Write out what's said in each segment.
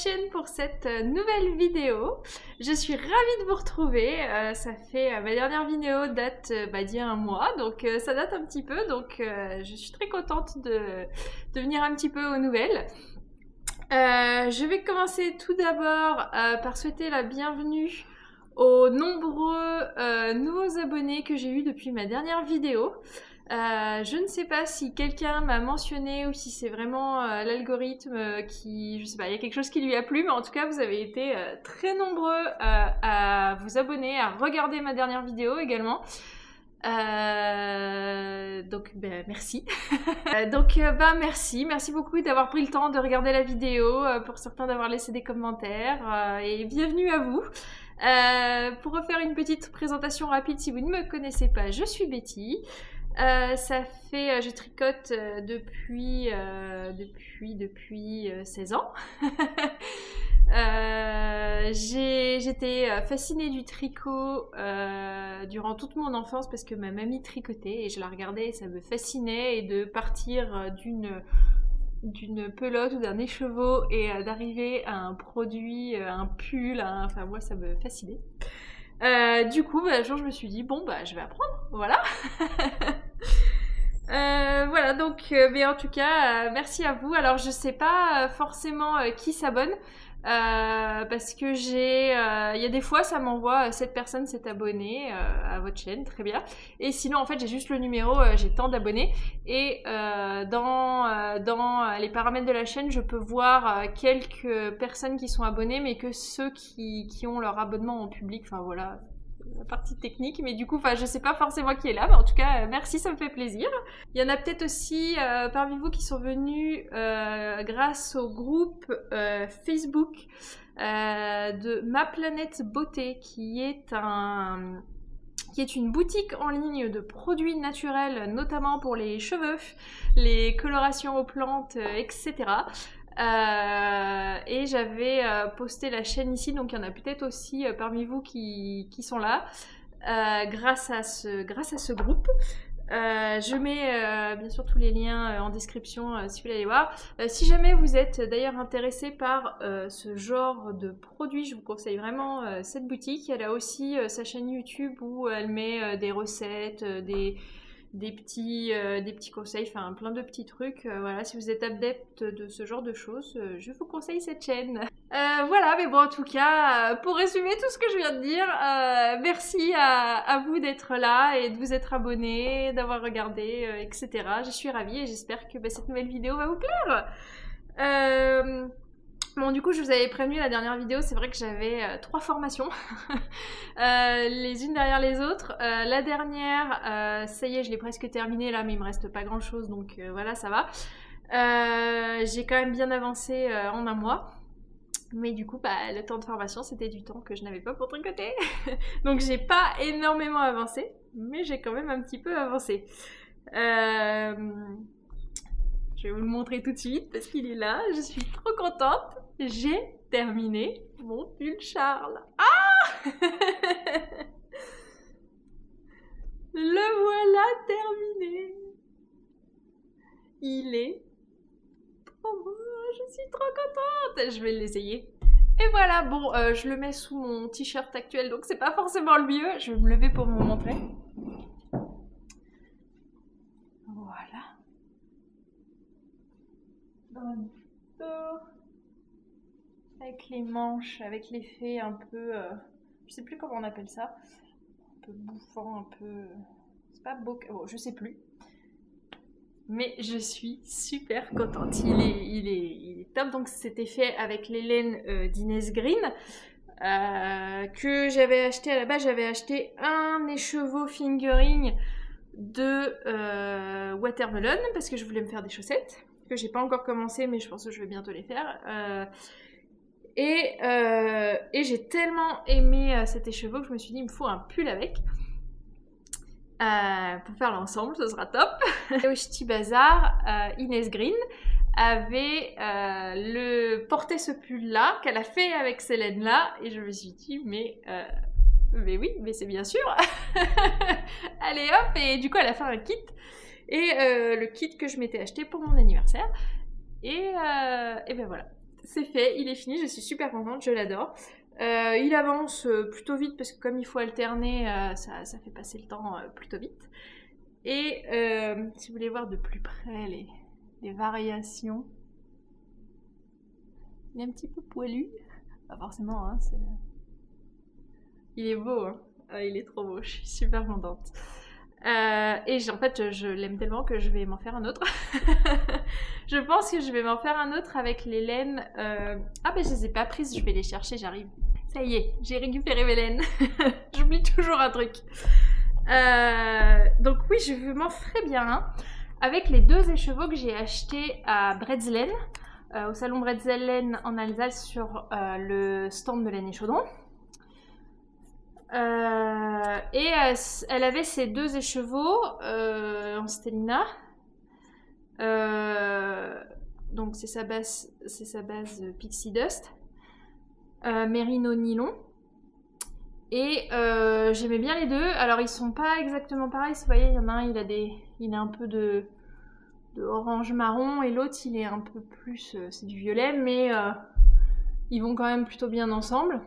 chaîne pour cette nouvelle vidéo. Je suis ravie de vous retrouver. Ça fait ma dernière vidéo date d'il y a un mois, donc ça date un petit peu, donc je suis très contente de venir un petit peu aux nouvelles. Je vais commencer tout d'abord par souhaiter la bienvenue aux nombreux nouveaux abonnés que j'ai eu depuis ma dernière vidéo. Je ne sais pas si quelqu'un m'a mentionné ou si c'est vraiment l'algorithme qui... Je sais pas, il y a quelque chose qui lui a plu, mais en tout cas vous avez été très nombreux à vous abonner, à regarder ma dernière vidéo également. Donc merci. Merci beaucoup d'avoir pris le temps de regarder la vidéo, pour certains d'avoir laissé des commentaires, et bienvenue à vous. Pour refaire une petite présentation rapide, si vous ne me connaissez pas, je suis Betty. Je tricote depuis 16 ans. J'étais fascinée du tricot durant toute mon enfance parce que ma mamie tricotait et je la regardais et ça me fascinait, et de partir d'une pelote ou d'un écheveau et d'arriver à un produit, un pull, enfin moi ça me fascinait. Du coup, un jour je me suis dit bon je vais apprendre, voilà. Voilà, donc mais en tout cas merci à vous. Alors je sais pas forcément qui s'abonne, parce que il y a des fois ça m'envoie 7 personnes s'est abonné à votre chaîne, très bien, et sinon en fait j'ai juste le numéro, j'ai tant d'abonnés, et dans les paramètres de la chaîne je peux voir quelques personnes qui sont abonnées, mais que ceux qui ont leur abonnement en public, enfin voilà la partie technique, mais du coup je sais pas forcément qui est là, mais en tout cas merci, ça me fait plaisir. Il y en a peut-être aussi parmi vous qui sont venus grâce au groupe Facebook de Ma Planète Beauté, qui est une boutique en ligne de produits naturels, notamment pour les cheveux, les colorations aux plantes, etc. Et j'avais posté la chaîne ici, donc il y en a peut-être aussi parmi vous qui sont là grâce à ce groupe. Je mets bien sûr tous les liens en description si vous voulez aller voir. Si jamais vous êtes d'ailleurs intéressé par ce genre de produit, je vous conseille vraiment cette boutique. Elle a aussi sa chaîne YouTube où elle met des recettes, des petits conseils, enfin plein de petits trucs. Voilà, si vous êtes adepte de ce genre de choses, je vous conseille cette chaîne. Voilà, mais bon, en tout cas, pour résumer tout ce que je viens de dire, merci à vous d'être là et de vous être abonnés, d'avoir regardé, etc. Je suis ravie et j'espère que cette nouvelle vidéo va vous plaire. Bon, du coup, je vous avais prévenu la dernière vidéo, c'est vrai que j'avais 3 formations, les unes derrière les autres. La dernière, ça y est, je l'ai presque terminée là, mais il me reste pas grand chose, donc voilà, ça va. J'ai quand même bien avancé en un mois, mais du coup, le temps de formation, c'était du temps que je n'avais pas pour tricoter. Donc j'ai pas énormément avancé, mais j'ai quand même un petit peu avancé. Je vais vous le montrer tout de suite parce qu'il est là, je suis trop contente. J'ai terminé mon pull Charles. Ah le voilà terminé. Il est trop beau, je suis trop contente. Je vais l'essayer. Et voilà, bon, je le mets sous mon t-shirt actuel, donc c'est pas forcément le mieux. Je vais me lever pour vous montrer. Voilà. Dans le dos, avec les manches, avec l'effet un peu, je sais plus comment on appelle ça, un peu bouffant, un peu, c'est pas beau, oh, je sais plus, mais je suis super contente. Il est top. Donc c'était fait avec les laines d'Inès Green, que j'avais acheté à la base. J'avais acheté un écheveau fingering de watermelon parce que je voulais me faire des chaussettes, que j'ai pas encore commencé, mais je pense que je vais bientôt les faire. Et j'ai tellement aimé cet écheveau que je me suis dit il me faut un pull avec. Pour faire l'ensemble, ce sera top. Et au Ch'ti Bazar, Inès Green avait porté ce pull là qu'elle a fait avec ces laines là, et je me suis dit mais oui, mais c'est bien sûr. Allez hop, et du coup elle a fait un kit, et le kit que je m'étais acheté pour mon anniversaire, et ben voilà. c'est fait, il est fini, je suis super contente, je l'adore. Il avance plutôt vite parce que comme il faut alterner, ça fait passer le temps plutôt vite. Et si vous voulez voir de plus près les variations, il est un petit peu poilu. Pas forcément, hein, il est beau, hein. Il est trop beau, je suis super contente. Et en fait, je l'aime tellement que je vais m'en faire un autre. Je pense que je vais m'en faire un autre avec les laines. Ah ben je les ai pas prises, je vais les chercher, j'arrive. Ça y est, j'ai récupéré mes laines. J'oublie toujours un truc. Donc oui, je m'en ferai bien un avec les 2 écheveaux que j'ai achetés à Bretzelen, au salon Bretzelen en Alsace sur le stand de Laine et Chaudron. Elle avait ces 2 écheveaux en Stellina. Donc c'est sa base Pixie Dust, Merino Nylon. Et j'aimais bien les 2. Alors ils sont pas exactement pareils. Vous voyez, il y en a un, il a un peu de orange marron et l'autre il est un peu plus, c'est du violet, mais ils vont quand même plutôt bien ensemble.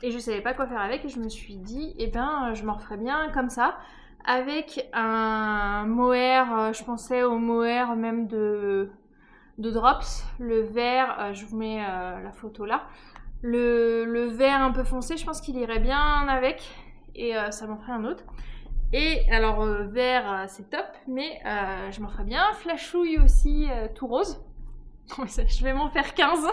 Et je savais pas quoi faire avec et je me suis dit, eh ben je m'en referais bien comme ça, avec un mohair, je pensais au mohair même de Drops, le vert, je vous mets la photo là, le vert un peu foncé, je pense qu'il irait bien avec, et ça m'en ferait un autre. Et alors vert c'est top, mais je m'en ferais bien, flashouille aussi tout rose, je vais m'en faire 15.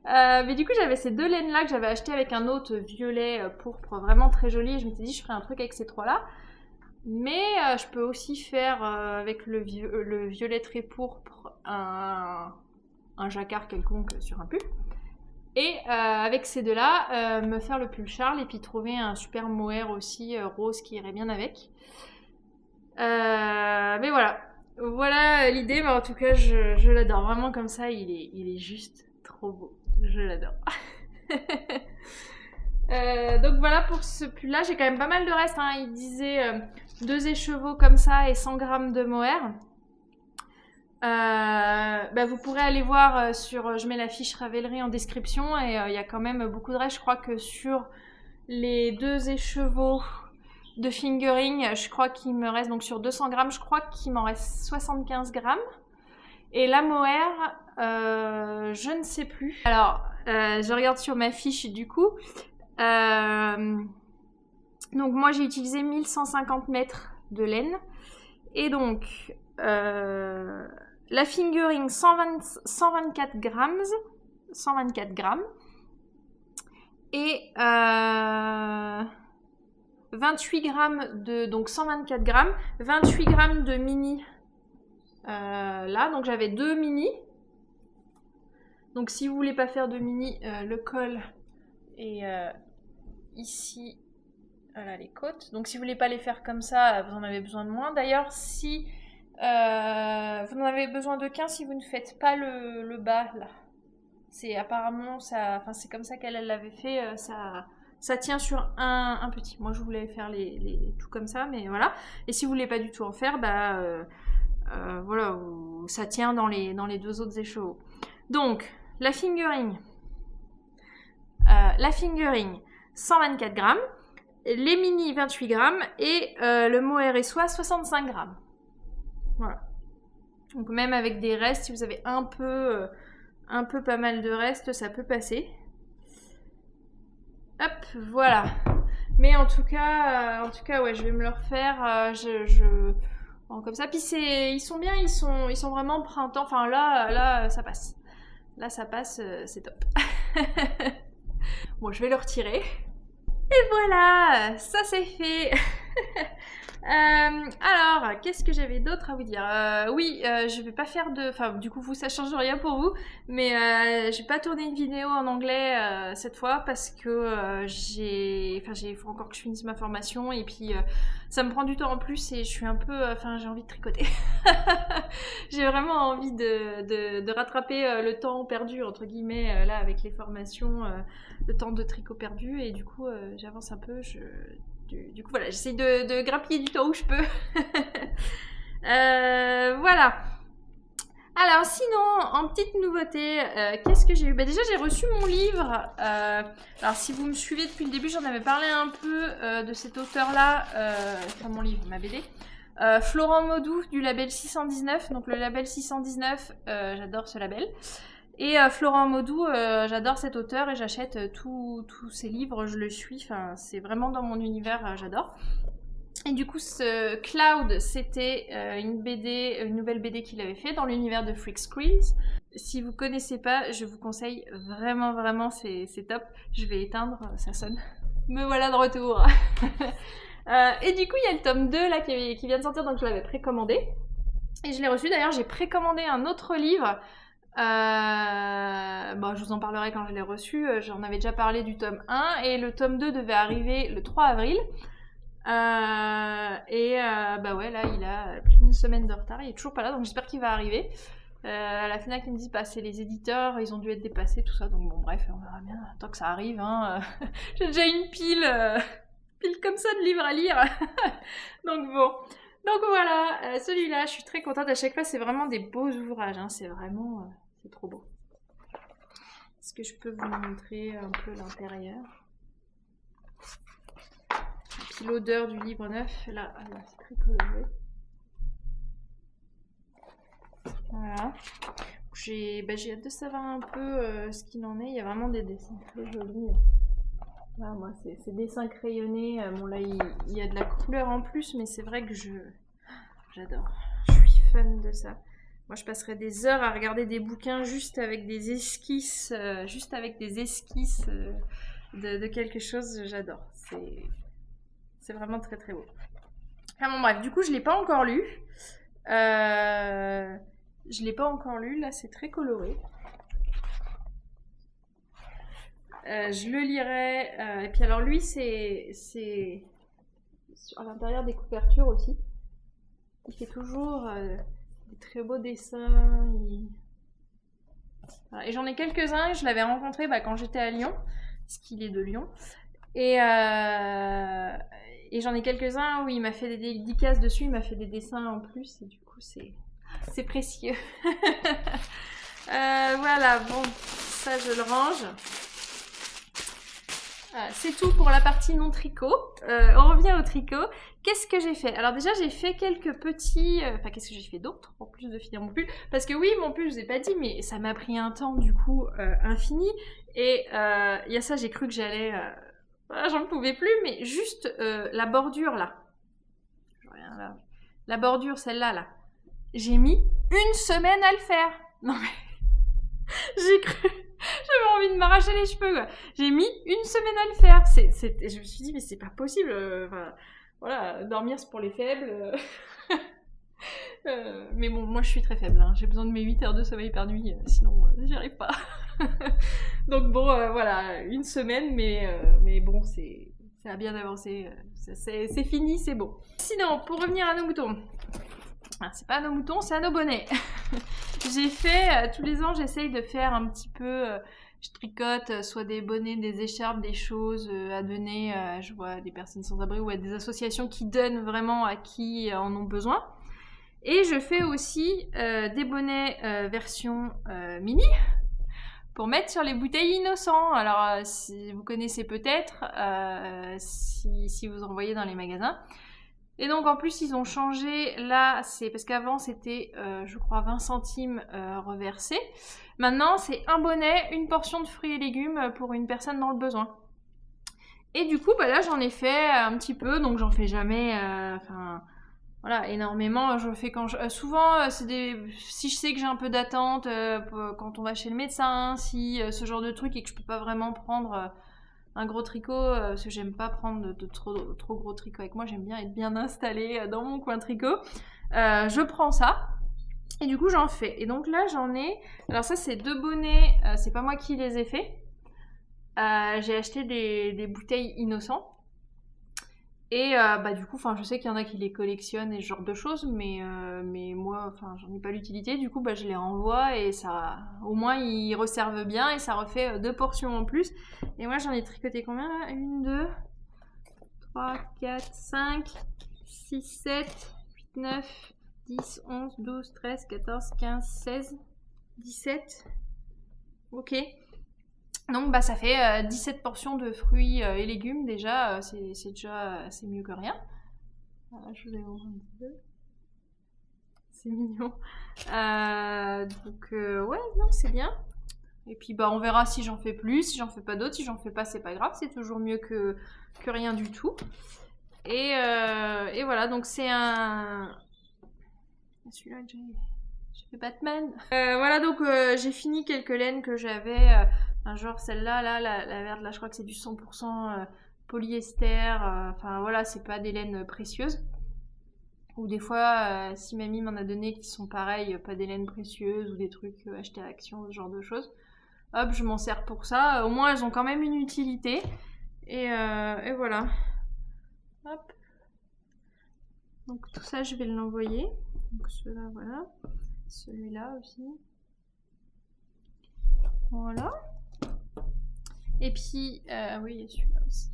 Mais du coup j'avais ces 2 laines là que j'avais acheté avec un autre violet pourpre vraiment très joli, et je m'étais dit je ferais un truc avec ces 3 là, mais je peux aussi faire avec le violet très pourpre un jacquard quelconque sur un pull, et avec ces 2 là me faire le pull Charles et puis trouver un super mohair aussi rose qui irait bien avec. Mais voilà l'idée, mais en tout cas je l'adore vraiment comme ça, il est juste trop beau. Je l'adore. Donc voilà pour ce pull là, j'ai quand même pas mal de reste, hein. Il disait 2 écheveaux comme ça et 100 grammes de mohair. Vous pourrez aller voir je mets la fiche Ravelry en description, et il y a quand même beaucoup de reste. Je crois que sur les 2 écheveaux de fingering, je crois qu'il me reste, donc sur 200 grammes, je crois qu'il m'en reste 75 grammes. Et la mohair, je ne sais plus. Alors, je regarde sur ma fiche du coup. Donc moi j'ai utilisé 1150 mètres de laine. Et donc, la fingering 124 grammes. 124 grammes. Et 28 grammes de... Donc 124 grammes. 28 grammes de mini. Là, donc j'avais 2 mini. Donc si vous voulez pas faire de mini, le col est ici, voilà les côtes. Donc si vous voulez pas les faire comme ça, vous en avez besoin de moins. D'ailleurs, si vous en avez besoin de 15 si vous ne faites pas le bas là. C'est apparemment ça, enfin c'est comme ça qu'elle l'avait fait, ça tient sur un petit. Moi je voulais faire les tout comme ça, mais voilà. Et si vous voulez pas du tout en faire, voilà, ça tient dans les 2 autres écheveaux. Donc la fingering 124 grammes, les mini 28 grammes et le mohair et soie 65 grammes. Voilà. Donc même avec des restes, si vous avez un peu pas mal de restes, ça peut passer. Hop, voilà. Mais en tout cas ouais, je vais me le refaire. Comme ça. Puis ils sont bien, ils sont vraiment printemps. Enfin là, ça passe. Là, ça passe, c'est top. Bon, je vais le retirer. Et voilà, ça c'est fait. Alors, qu'est-ce que j'avais d'autre à vous dire? Oui, je vais pas faire de... Enfin, du coup, ça change rien pour vous. Mais je vais pas tourner une vidéo en anglais cette fois parce que il faut encore que je finisse ma formation. Et puis, ça me prend du temps en plus et je suis un peu... j'ai envie de tricoter. J'ai vraiment envie de rattraper le temps perdu, entre guillemets, là, avec les formations, le temps de tricot perdu. Et du coup, j'avance un peu, du coup voilà, j'essaie de grappiller du temps où je peux. Voilà. Alors sinon, en petite nouveauté, qu'est-ce que j'ai eu? Bah déjà j'ai reçu mon livre. Alors si vous me suivez depuis le début, j'en avais parlé un peu de cet auteur-là, enfin mon livre, ma BD. Florent Maudoux du label 619. Donc le label 619, j'adore ce label. Et Florent Maudoux, j'adore cet auteur et j'achète tous ses livres, je le suis. Enfin, c'est vraiment dans mon univers, j'adore. Et du coup, ce Cloud, c'était une nouvelle BD qu'il avait fait dans l'univers de Freak Screams. Si vous connaissez pas, je vous conseille vraiment, c'est top. Je vais éteindre, ça sonne. Me voilà de retour. Et du coup, il y a le tome 2 là qui vient de sortir, donc je l'avais précommandé. Et je l'ai reçu, d'ailleurs, j'ai précommandé un autre livre. Bon, je vous en parlerai quand je l'ai reçu. J'en avais déjà parlé du tome 1 et le tome 2 devait arriver le 3 avril. Bah ouais, là il a plus d'une semaine de retard, il est toujours pas là, donc j'espère qu'il va arriver. À la FNAC ils me disent bah c'est les éditeurs, ils ont dû être dépassés, tout ça, donc bon bref, on verra bien, tant que ça arrive, hein. J'ai déjà une pile comme ça de livres à lire. Donc bon, donc voilà, celui-là je suis très contente, à chaque fois c'est vraiment des beaux ouvrages, hein. C'est vraiment, c'est trop beau. Est-ce que je peux vous montrer un peu l'intérieur? Puis l'odeur du livre neuf, là, c'est très coloré. Voilà. J'ai hâte de savoir un peu ce qu'il en est. Il y a vraiment des dessins très jolis. Voilà, moi, c'est dessins crayonnés. Bon, là, il y a de la couleur en plus, mais c'est vrai que j'adore. Je suis fan de ça. Moi, je passerais des heures à regarder des bouquins juste avec des esquisses, de quelque chose. J'adore. C'est vraiment très très beau. Enfin bon bref, du coup je l'ai pas encore lu. Là c'est très coloré. Je le lirai. Et puis alors lui c'est à l'intérieur des couvertures aussi. Il fait toujours des très beaux dessins. Voilà. Et j'en ai quelques-uns, je l'avais rencontré quand j'étais à Lyon, parce qu'il est de Lyon. Et j'en ai quelques-uns où il m'a fait des dédicaces dessus, il m'a fait des dessins en plus, et du coup c'est précieux. Voilà, bon, ça je le range. C'est tout pour la partie non tricot. On revient au tricot. Qu'est-ce que j'ai fait? Alors déjà j'ai fait quelques petits... Enfin qu'est-ce que j'ai fait d'autre en plus de finir mon pull? Parce que oui, mon pull je vous ai pas dit, mais ça m'a pris un temps du coup infini. Et il y a ça, j'ai cru que j'allais... j'en pouvais plus, mais juste la bordure là. Là. La bordure, celle-là, là. J'ai mis une semaine à le faire. Non mais... j'ai cru... J'avais envie de m'arracher les cheveux, quoi. J'ai mis une semaine à le faire. Je me suis dit, mais c'est pas possible. Voilà, dormir c'est pour les faibles. Mais bon, moi je suis très faible. Hein. J'ai besoin de mes 8 heures de sommeil par nuit, sinon j'y arrive pas. Donc bon, voilà, une semaine, mais bon, ça a bien avancé. C'est fini, c'est bon. Sinon, pour revenir à nos moutons. C'est pas à nos moutons, c'est à nos bonnets. J'ai fait, tous les ans, j'essaye de faire un petit peu, je tricote soit des bonnets, des écharpes, des choses à donner, je vois des personnes sans abri ou à des associations qui donnent vraiment à qui en ont besoin. Et je fais aussi des bonnets version mini pour mettre sur les bouteilles innocents. Alors, si vous connaissez peut-être, si vous en voyez dans les magasins. Et donc en plus ils ont changé, là c'est parce qu'avant c'était je crois 20 centimes reversés. Maintenant c'est un bonnet, une portion de fruits et légumes pour une personne dans le besoin. Et du coup là j'en ai fait un petit peu, donc j'en fais jamais voilà, énormément. Je fais souvent si je sais que j'ai un peu d'attente quand on va chez le médecin, si ce genre de truc et que je peux pas vraiment prendre un gros tricot, parce que j'aime pas prendre de trop gros tricot avec moi, j'aime bien être bien installée dans mon coin tricot. Je prends ça, et du coup j'en fais. Et donc là j'en ai, alors ça c'est 2 bonnets, c'est pas moi qui les ai faits. J'ai acheté des bouteilles innocents. Et du coup, je sais qu'il y en a qui les collectionnent et ce genre de choses, mais moi, j'en ai pas l'utilité. Du coup, je les renvoie et ça, au moins, ils resservent bien et ça refait 2 portions en plus. Et moi, j'en ai tricoté combien là? 1, 2, 3, 4, 5, 6, 7, 8, 9, 10, 11, 12, 13, 14, 15, 16, 17. Ok. Donc bah ça fait 17 portions de fruits et légumes déjà, c'est déjà c'est mieux que rien. Je vous ai montré un petit peu. C'est mignon. Ouais, non, c'est bien. Et puis bah on verra si j'en fais plus, si j'en fais pas d'autres, si j'en fais pas c'est pas grave, c'est toujours mieux que rien du tout. Et voilà, donc c'est un... Celui-là, j'ai fait Batman. Voilà, donc j'ai fini quelques laines que j'avais, genre celle-là, la verte, là je crois que c'est du 100% polyester, enfin voilà, c'est pas des laines précieuses. Ou des fois, si mamie m'en a donné qui sont pareilles, pas des laines précieuses ou des trucs achetés à Action, ce genre de choses. Hop, je m'en sers pour ça. Au moins, elles ont quand même une utilité. Et voilà. Hop. Donc tout ça, je vais l'envoyer. Donc ceux-là, voilà. Celui-là aussi. Voilà. Et puis, oui, il y a celui-là aussi.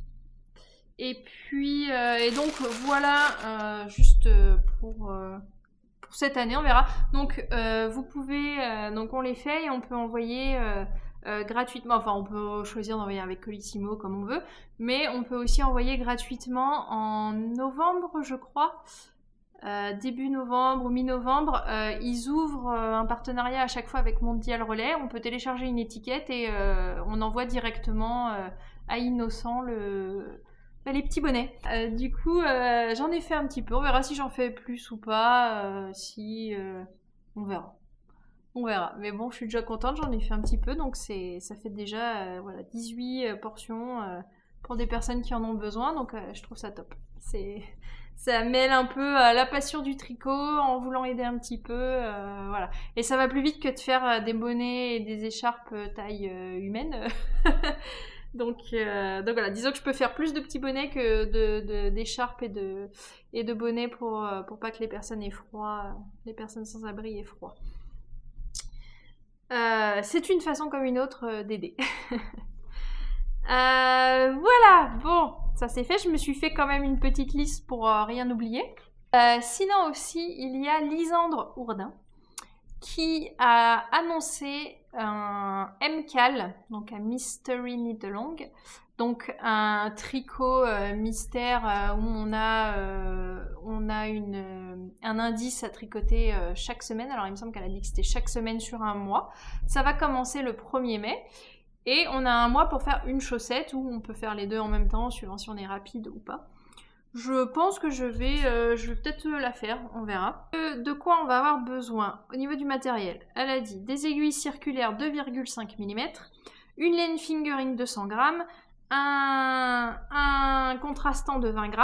Et puis, et donc voilà, juste pour cette année, on verra. Donc, vous pouvez, donc on les fait et on peut envoyer gratuitement. Enfin, on peut choisir d'envoyer avec Colissimo comme on veut, mais on peut aussi envoyer gratuitement en novembre, je crois. Début novembre ou mi-novembre, ils ouvrent un partenariat à chaque fois avec Mondial Relais. On peut télécharger une étiquette et on envoie directement à Innocent les petits bonnets. Du coup, j'en ai fait un petit peu. On verra si j'en fais plus ou pas. On verra. On verra. Mais bon, je suis déjà contente. J'en ai fait un petit peu. Donc ça fait déjà voilà, 18 portions pour des personnes qui en ont besoin. Donc je trouve ça top. Ça mêle un peu la passion du tricot en voulant aider un petit peu. Voilà. Et ça va plus vite que de faire des bonnets et des écharpes taille humaine. Donc voilà, disons que je peux faire plus de petits bonnets que d'écharpes et de bonnets pour pas que les personnes aient froid, les personnes sans abri aient froid. C'est une façon comme une autre d'aider. Voilà, bon, ça c'est fait. Je me suis fait quand même une petite liste pour rien oublier. Sinon aussi, il y a Lisandre Ourdin qui a annoncé un MCAL, donc un Mystery Knit Along, donc un tricot mystère où on a un indice à tricoter chaque semaine. Alors il me semble qu'elle a dit que c'était chaque semaine sur un mois. Ça va commencer le 1er mai. Et on a un mois pour faire une chaussette, ou on peut faire les deux en même temps, suivant si on est rapide ou pas. Je pense que je vais peut-être la faire, on verra. De quoi on va avoir besoin au niveau du matériel? Elle a dit des aiguilles circulaires 2,5 mm, une laine fingering de 100 g, un contrastant de 20 g.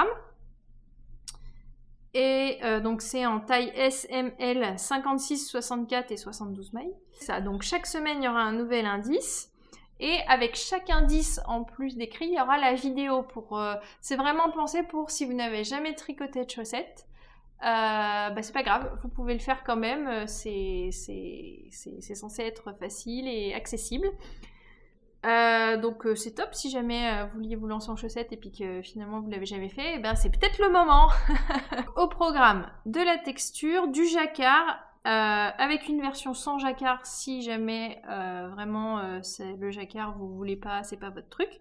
Et donc c'est en taille S, M, L, 56, 64 et 72 mailles. Ça, donc chaque semaine il y aura un nouvel indice. Et avec chaque indice en plus d'écrit, il y aura la vidéo pour. C'est vraiment pensé pour si vous n'avez jamais tricoté de chaussettes. C'est pas grave, vous pouvez le faire quand même. C'est censé être facile et accessible. Donc c'est top si jamais vous vouliez vous lancer en chaussettes et puis que finalement vous l'avez jamais fait. C'est peut-être le moment. Au programme, de la texture, du jacquard. Avec une version sans jacquard si jamais vraiment le jacquard vous voulez pas, c'est pas votre truc,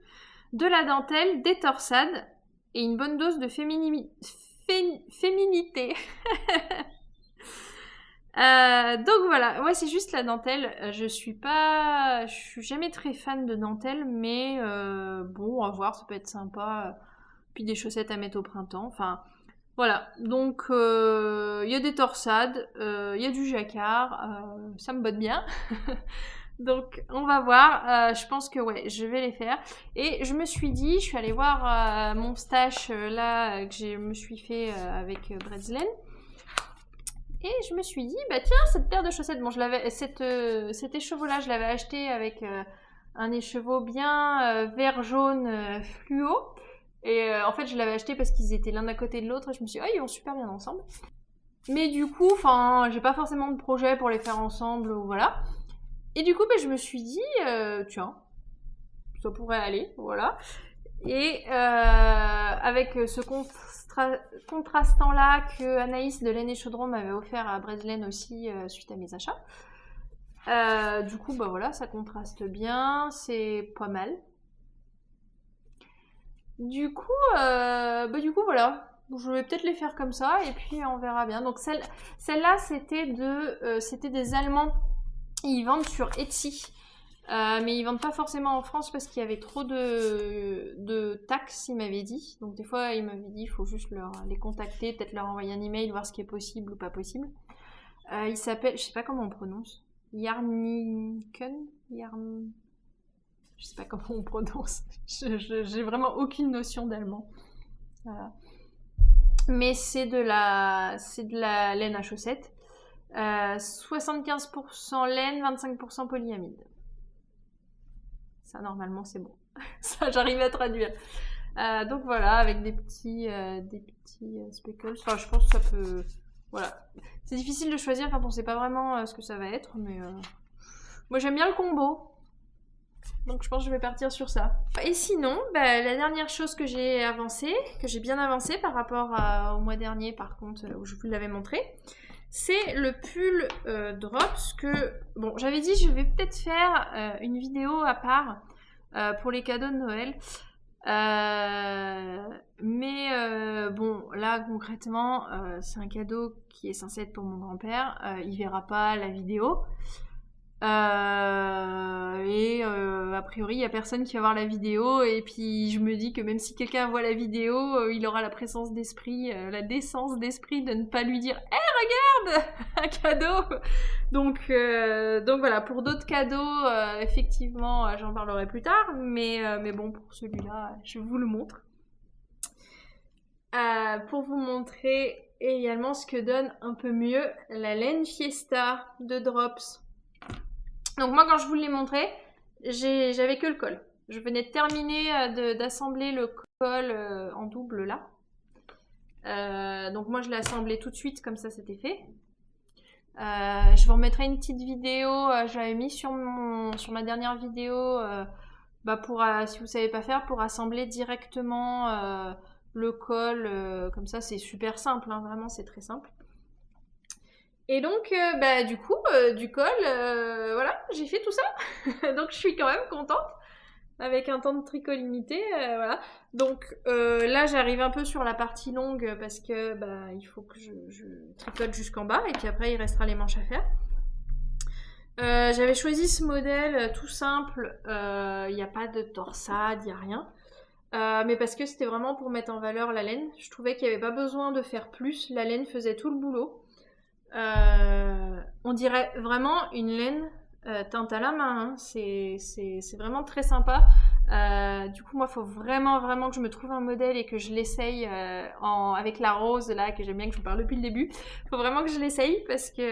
de la dentelle, des torsades et une bonne dose de féminité. Donc voilà, ouais c'est juste la dentelle. Je suis jamais très fan de dentelle, mais bon à voir, ça peut être sympa. Puis des chaussettes à mettre au printemps, enfin. Voilà, donc il y a des torsades, il y a du jacquard, ça me botte bien. Donc on va voir, je pense que ouais, je vais les faire. Et je me suis dit, je suis allée voir mon stash là que je me suis fait avec Bretzlen. Et je me suis dit, bah tiens, cette paire de chaussettes, bon, cet écheveau-là, je l'avais acheté avec un écheveau bien vert-jaune fluo. Et en fait, je l'avais acheté parce qu'ils étaient l'un à côté de l'autre et je me suis dit, ils vont super bien ensemble. Mais du coup, j'ai pas forcément de projet pour les faire ensemble, ou voilà. Et du coup, je me suis dit, tiens, ça pourrait aller, voilà. Et avec ce contrastant là que Anaïs de Laine et Chaudron m'avait offert à Bretzel aussi suite à mes achats. Du coup, bah voilà, ça contraste bien, c'est pas mal. Du coup, voilà. Je vais peut-être les faire comme ça et puis on verra bien. Donc celle-là, c'était des Allemands. Ils vendent sur Etsy. Mais ils vendent pas forcément en France parce qu'il y avait trop de taxes, ils m'avaient dit. Donc des fois, ils m'avaient dit il faut juste les contacter, peut-être leur envoyer un email, voir ce qui est possible ou pas possible. Il s'appelle, je sais pas comment on prononce, Yarniken. Je sais pas comment on prononce. J'ai vraiment aucune notion d'allemand. Voilà. Mais c'est de la laine à chaussettes. 75% laine, 25% polyamide. Ça, normalement, c'est bon. Ça, j'arrive à traduire. Donc voilà, avec des petits speckles. Enfin, je pense que ça peut... Voilà. C'est difficile de choisir quand on sait pas vraiment ce que ça va être, mais... Moi, j'aime bien le combo. Donc, je pense que je vais partir sur ça. Et sinon, bah, la dernière chose que j'ai bien avancé par rapport au mois dernier, par contre, où je vous l'avais montré, c'est le pull Drops que... Bon, j'avais dit je vais peut-être faire une vidéo à part pour les cadeaux de Noël. Mais bon, là concrètement, c'est un cadeau qui est censé être pour mon grand-père. Il verra pas la vidéo. A priori, il n'y a personne qui va voir la vidéo. Et puis, je me dis que même si quelqu'un voit la vidéo, il aura la décence d'esprit de ne pas lui dire « Hé, regarde un cadeau !» Donc voilà, pour d'autres cadeaux, effectivement, j'en parlerai plus tard. Mais bon, pour celui-là, je vous le montre. Pour vous montrer également ce que donne un peu mieux la laine Fiesta de Drops. Donc moi, quand je vous l'ai montré, j'avais que le col. Je venais de terminer d'assembler le col en double là. Donc moi, je l'ai assemblé tout de suite, comme ça, c'était fait. Je vous remettrai une petite vidéo, je l'avais mis sur ma dernière vidéo, si vous savez pas faire, pour assembler directement le col, comme ça, c'est super simple, hein, vraiment, c'est très simple. Et donc, du coup, du col, voilà, j'ai fait tout ça. Donc, je suis quand même contente. Avec un temps de tricot limité, voilà. Donc, là, j'arrive un peu sur la partie longue parce que, il faut que je tricote jusqu'en bas. Et puis après, il restera les manches à faire. J'avais choisi ce modèle tout simple. Il n'y a pas de torsade, il n'y a rien. Mais parce que c'était vraiment pour mettre en valeur la laine. Je trouvais qu'il n'y avait pas besoin de faire plus. La laine faisait tout le boulot. On dirait vraiment une laine teinte à la main, hein. C'est vraiment très sympa. Du coup, moi, il faut vraiment que je me trouve un modèle et que je l'essaye avec la rose là, que j'aime bien, que je vous parle depuis le début. Il faut vraiment que je l'essaye parce que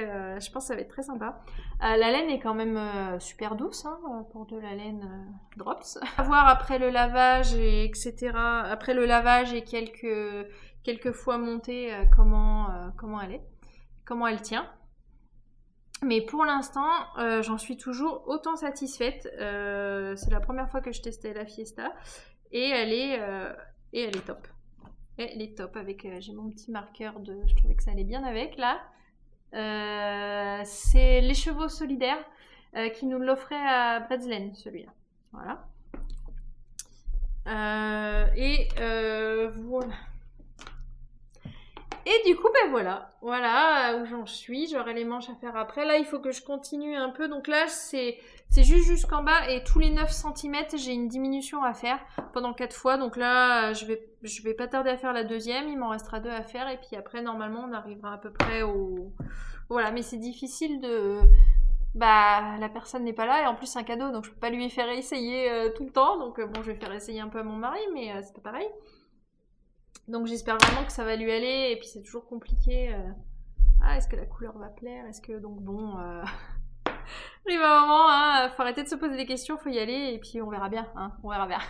je pense que ça va être très sympa. La laine est quand même super douce, hein, pour de la laine Drops. À voir après le lavage et etc. Après le lavage et quelques fois montée, comment elle est. Comment elle tient. Mais pour l'instant, j'en suis toujours autant satisfaite. C'est la première fois que je testais la Fiesta. Et elle est top. Elle est top. J'ai mon petit marqueur je trouvais que ça allait bien avec, là. C'est les chevaux solidaires qui nous l'offraient à Bretzel, celui-là. Voilà. Voilà. Et du coup, voilà où j'en suis. J'aurai les manches à faire après. Là, il faut que je continue un peu. Donc là, c'est juste jusqu'en bas. Et tous les 9 cm, j'ai une diminution à faire pendant 4 fois. Donc là, je vais pas tarder à faire la deuxième. Il m'en restera 2 à faire. Et puis après, normalement, on arrivera à peu près au... Voilà, mais c'est difficile de... la personne n'est pas là. Et en plus, c'est un cadeau. Donc, je peux pas lui faire essayer tout le temps. Donc bon, je vais faire essayer un peu à mon mari. Mais c'est pas pareil. Donc j'espère vraiment que ça va lui aller, et puis c'est toujours compliqué. Est-ce que la couleur va plaire? Est-ce que... Donc bon... Arrive un moment, hein, faut arrêter de se poser des questions, faut y aller, et puis on verra bien, hein, on verra bien.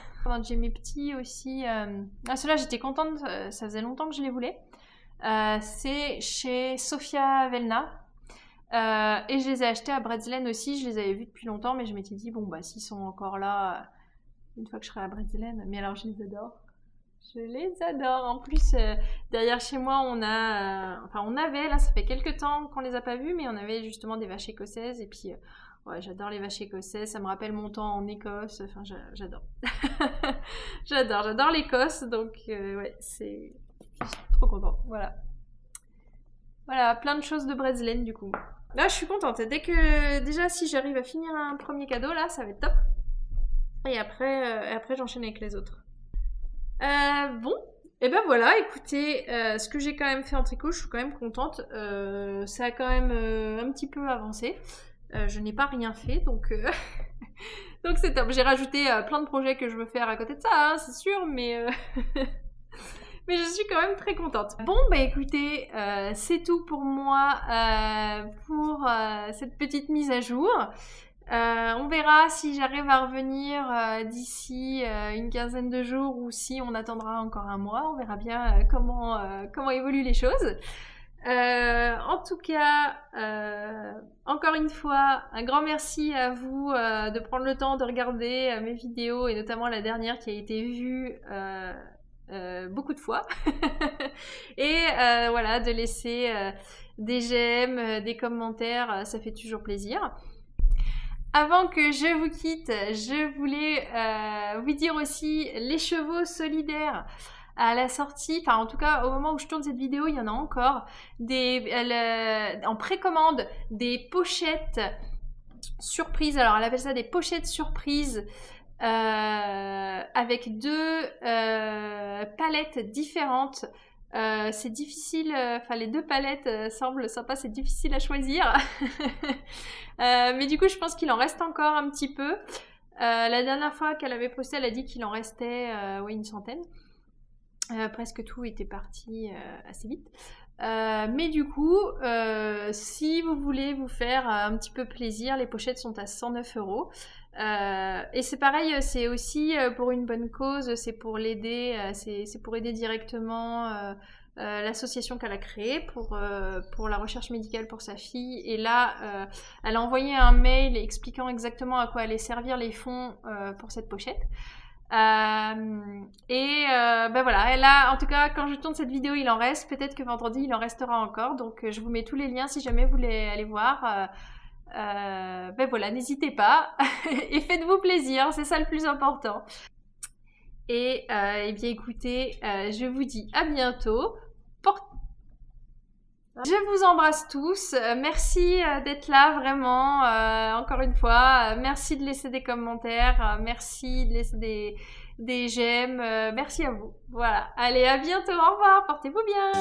J'ai mes petits aussi... ceux-là, j'étais contente, ça faisait longtemps que je les voulais. C'est chez Sofia Velna. Et je les ai achetés à Bretzel aussi, je les avais vus depuis longtemps, mais je m'étais dit, bon, s'ils sont encore là... une fois que je serai à Brésilène. Mais alors je les adore. Je les adore. En plus, derrière chez moi, on a, enfin on avait, là ça fait quelques temps qu'on les a pas vus, mais on avait justement des vaches écossaises. Et puis, ouais, j'adore les vaches écossaises. Ça me rappelle mon temps en Écosse. Enfin, j'adore. J'adore l'Écosse. Donc, ouais, c'est, je suis trop contente. Voilà. Voilà, plein de choses de Brésilène du coup. Là, je suis contente. Dès que, déjà, si j'arrive à finir un premier cadeau, là, ça va être top. Et après j'enchaîne avec les autres. Bon, et ben voilà, écoutez, ce que j'ai quand même fait en tricot, je suis quand même contente. Ça a quand même un petit peu avancé. Je n'ai pas rien fait, donc donc c'est top. J'ai rajouté plein de projets que je veux faire à côté de ça, hein, c'est sûr, mais mais je suis quand même très contente. Bon, bah écoutez, c'est tout pour moi pour cette petite mise à jour. On verra si j'arrive à revenir d'ici une quinzaine de jours ou si on attendra encore un mois. On verra bien comment évoluent les choses. En tout cas, encore une fois, un grand merci à vous de prendre le temps de regarder mes vidéos et notamment la dernière qui a été vue beaucoup de fois. Et voilà, de laisser des j'aime, des commentaires, ça fait toujours plaisir. Avant que je vous quitte, je voulais vous dire aussi les chevaux solidaires à la sortie, enfin en tout cas au moment où je tourne cette vidéo, il y en a encore en précommande des pochettes surprises. Alors elle appelle ça des pochettes surprises avec deux palettes différentes. C'est difficile, enfin les deux palettes semblent sympas, c'est difficile à choisir. Mais du coup je pense qu'il en reste encore un petit peu. La dernière fois qu'elle avait posté, elle a dit qu'il en restait oui, une centaine. Presque tout était parti assez vite. Mais du coup, si vous voulez vous faire un petit peu plaisir, les pochettes sont à 109 €. Et c'est pareil, c'est aussi pour une bonne cause, c'est pour l'aider, c'est pour aider directement l'association qu'elle a créée pour la recherche médicale pour sa fille. Et là, elle a envoyé un mail expliquant exactement à quoi allaient servir les fonds pour cette pochette. Ben voilà, et là en tout cas quand je tourne cette vidéo il en reste, peut-être que vendredi il en restera encore, donc je vous mets tous les liens si jamais vous voulez aller voir. Ben voilà, n'hésitez pas et faites-vous plaisir, c'est ça le plus important. Et eh bien écoutez, je vous dis à bientôt. Je vous embrasse tous, merci d'être là vraiment, encore une fois, merci de laisser des commentaires, merci de laisser des j'aime, merci à vous. Voilà, allez à bientôt, au revoir, portez-vous bien.